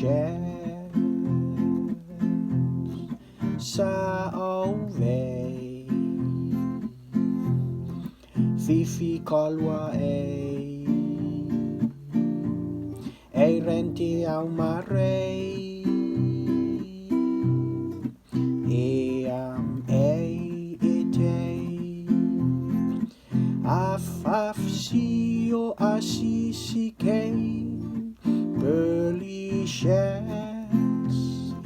shells sa ovej Fifi kolwa ei renti au marei am ei etei af sio asisikei Pearly Shells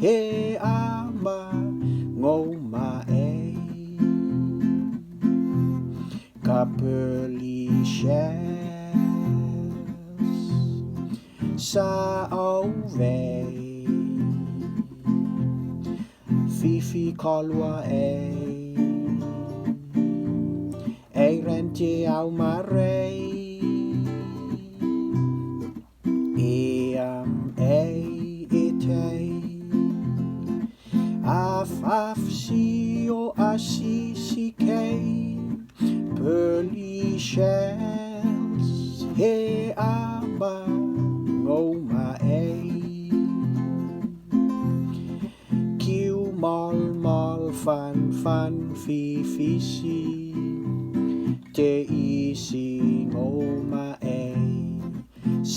he ama ngoma ka Pearly Shells sa ovej Fifi kolwa ei renti au marei am ei etei af sio asisikei Pearly Shells he ama ngoma kiu mal fan fi si te isi ngoma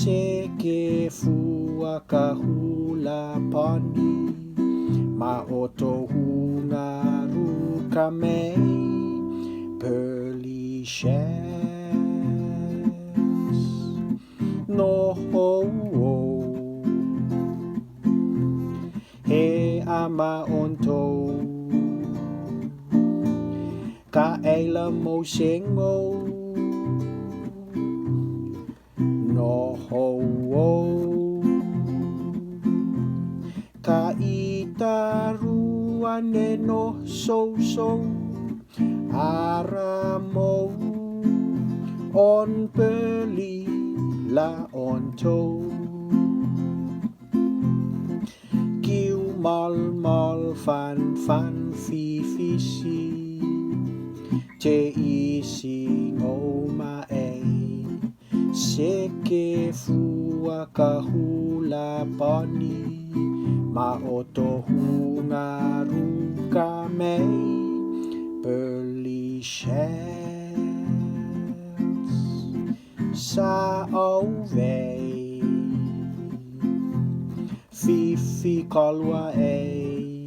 seke fua kahula poni ma oto hunga ruka Pearly Shells no he ama onto ka eila mo sengo no ka itaruane no so aramo on Pearly la onto kiu mal fan fi si te isi ngoma seke fua kahula poni ma oto hunga ruka Pearly Shells sa ovej Fifi kolwa ei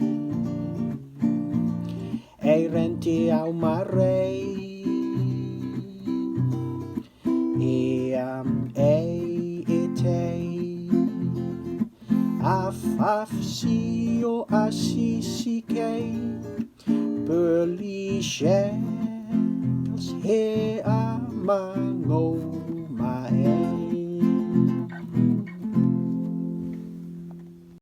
renti au marei am ei etei af sio asisikei Pearly Shells he ama ngoma